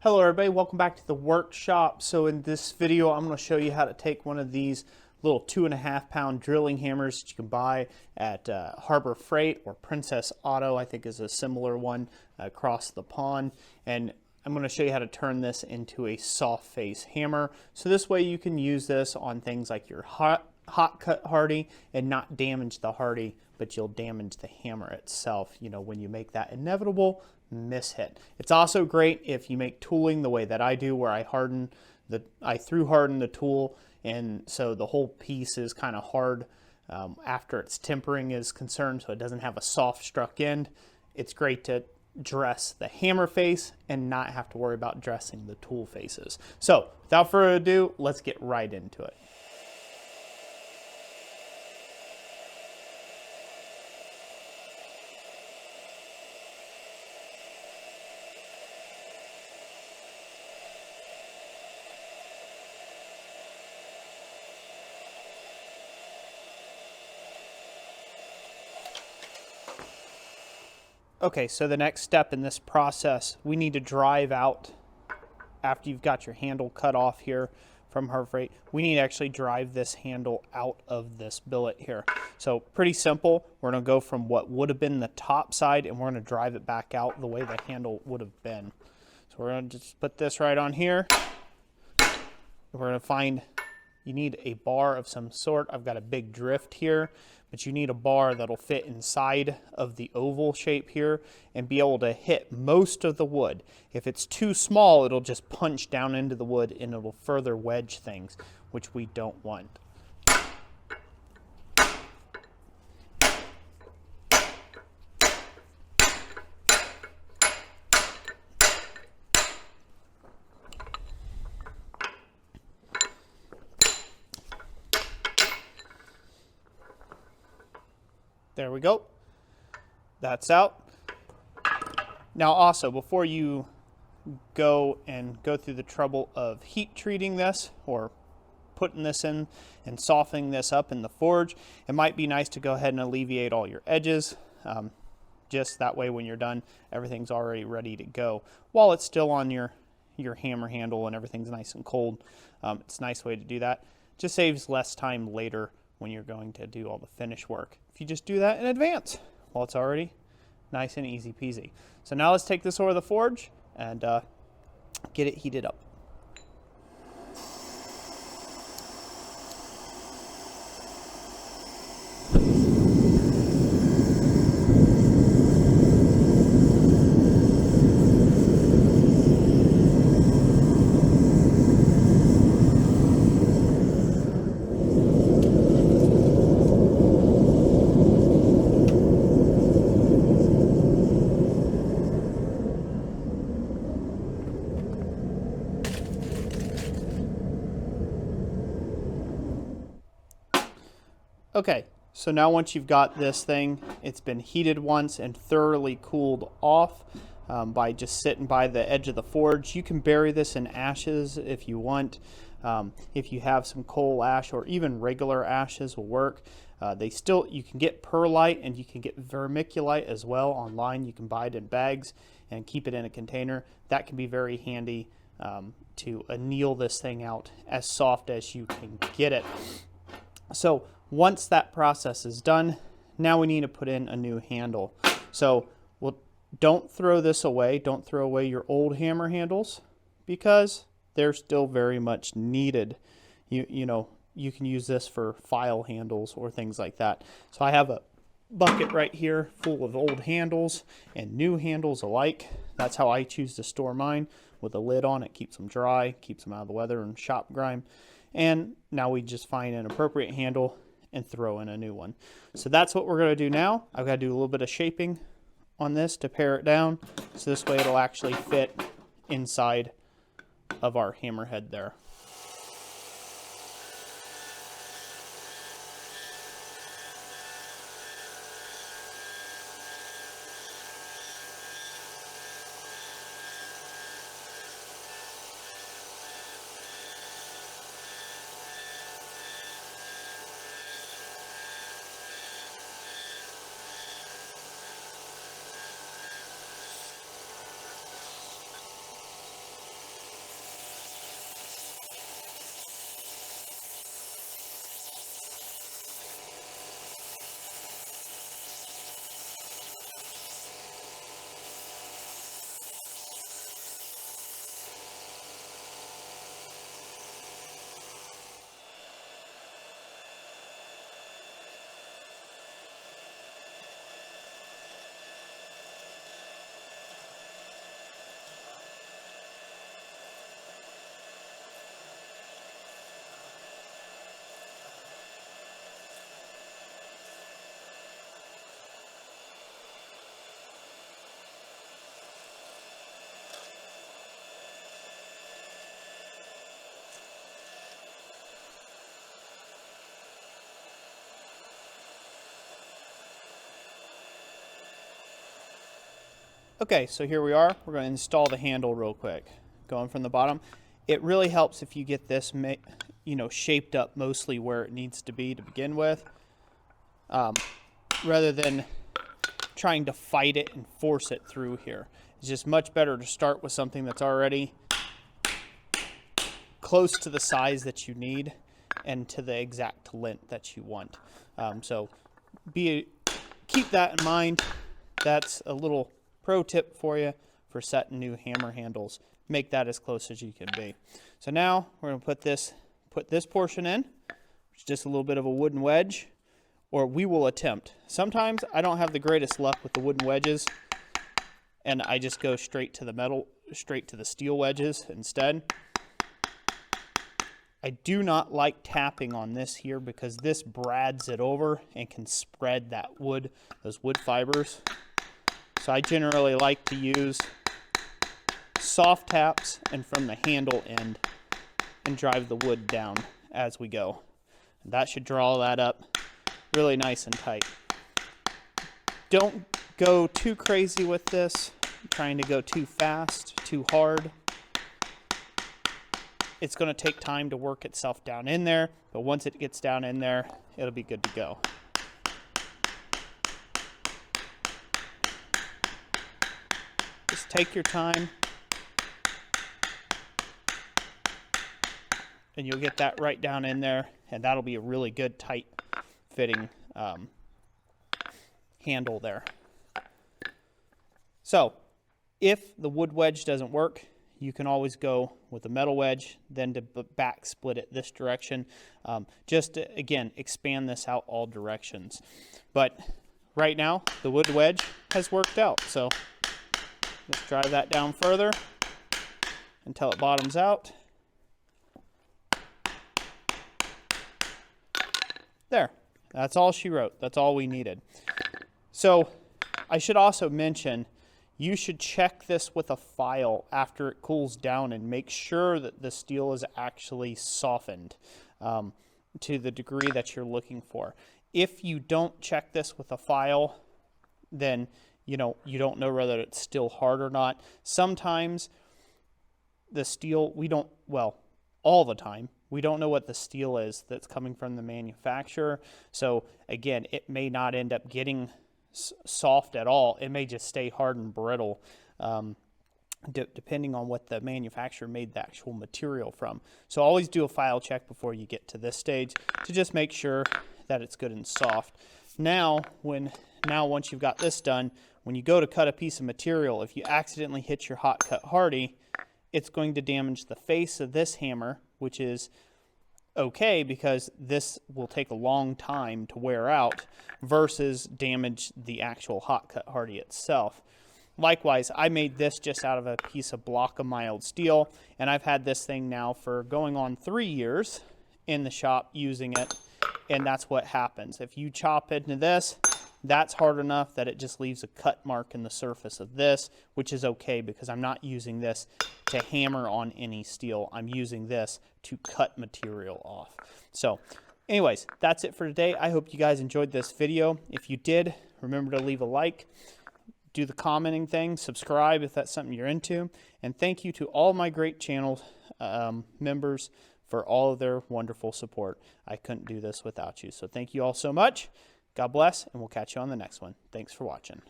Hello everybody, welcome back to the workshop. So in this video I'm going to show you how to take one of these little 2.5 pound drilling hammers that you can buy at Harbor Freight or Princess Auto, I think is a similar one across the pond. And I'm going to show you how to turn this into a soft face hammer. So this way you can use this on things like your hot cut hardy and not damage the hardy, but you'll damage the hammer itself, you know, when you make that inevitable mishit. It's also great if you make tooling the way that I do, where I through harden the tool, and so the whole piece is kind of hard after its tempering is concerned, so it doesn't have a soft struck end. It's great to dress the hammer face and not have to worry about dressing the tool faces. So without further ado, let's get right into it. Okay, so the next step in this process, we need to drive out, after you've got your handle cut off here from Harbor Freight, we need to actually drive this handle out of this billet here. So pretty simple. We're going to go from what would have been the top side and we're going to drive it back out the way the handle would have been. So we're going to just put this right on here. We're going to find, you need a bar of some sort. I've got a big drift here, but you need a bar that'll fit inside of the oval shape here and be able to hit most of the wood. If it's too small, it'll just punch down into the wood and it'll further wedge things, which we don't want. There we go. That's out. Now also, before you go through the trouble of heat treating this or putting this in and softening this up in the forge, it might be nice to go ahead and alleviate all your edges. Just that way when you're done, everything's already ready to go. While it's still on your hammer handle and everything's nice and cold, it's a nice way to do that. Just saves less time later when you're going to do all the finish work, if you just do that in advance while it's already nice and easy peasy. So now let's take this over the forge and get it heated up. Okay, so now once you've got this thing, it's been heated once and thoroughly cooled off by just sitting by the edge of the forge. You can bury this in ashes if you want. If you have some coal ash or even regular ashes will work. You can get perlite and you can get vermiculite as well online. You can buy it in bags and keep it in a container. That can be very handy to anneal this thing out as soft as you can get it. So once that process is done, now we need to put in a new handle. So don't throw this away. Don't throw away your old hammer handles because they're still very much needed. You know, you can use this for file handles or things like that. So I have a bucket right here full of old handles and new handles alike. That's how I choose to store mine, with a lid on it. Keeps them dry, keeps them out of the weather and shop grime. And now we just find an appropriate handle and throw in a new one. So that's what we're going to do now. I've got to do a little bit of shaping on this to pare it down, so this way it'll actually fit inside of our hammerhead there. Okay, so here we are. We're going to install the handle real quick. Going from the bottom. It really helps if you get this, shaped up mostly where it needs to be to begin with, rather than trying to fight it and force it through here. It's just much better to start with something that's already close to the size that you need and to the exact length that you want. So keep that in mind. That's a little pro tip for you for setting new hammer handles. Make that as close as you can be. So now we're going to put this portion in, which is just a little bit of a wooden wedge, or we will attempt. Sometimes I don't have the greatest luck with the wooden wedges, and I just go straight to the steel wedges instead. I do not like tapping on this here because this brads it over and can spread those wood fibers. So I generally like to use soft taps and from the handle end and drive the wood down as we go. And that should draw that up really nice and tight. Don't go too crazy with this, trying to go too fast, too hard. It's going to take time to work itself down in there, but once it gets down in there, it'll be good to go. Just take your time, and you'll get that right down in there, and that'll be a really good tight fitting handle there. So if the wood wedge doesn't work, you can always go with a metal wedge, then to back split it this direction. Just to, again, expand this out all directions. But right now, the wood wedge has worked out. So let's drive that down further until it bottoms out. There, that's all she wrote. That's all we needed. So I should also mention, you should check this with a file after it cools down and make sure that the steel is actually softened to the degree that you're looking for. If you don't check this with a file, then you don't know whether it's still hard or not. Sometimes the steel, all the time, we don't know what the steel is that's coming from the manufacturer. So again, it may not end up getting soft at all. It may just stay hard and brittle, depending on what the manufacturer made the actual material from. So always do a file check before you get to this stage to just make sure that it's good and soft. Now once you've got this done, when you go to cut a piece of material, if you accidentally hit your hot cut hardy, it's going to damage the face of this hammer, which is okay because this will take a long time to wear out versus damage the actual hot cut hardy itself. Likewise, I made this just out of a piece of block of mild steel, and I've had this thing now for going on 3 years in the shop using it, and that's what happens. If you chop into this, that's hard enough that it just leaves a cut mark in the surface of this, which is okay because I'm not using this to hammer on any steel. I'm using this to cut material off. So anyways, that's it for today. I hope you guys enjoyed this video. If you did, remember to leave a like, do the commenting thing, subscribe if that's something you're into, and thank you to all my great channel members for all of their wonderful support. I couldn't do this without you. So thank you all so much. God bless, and we'll catch you on the next one. Thanks for watching.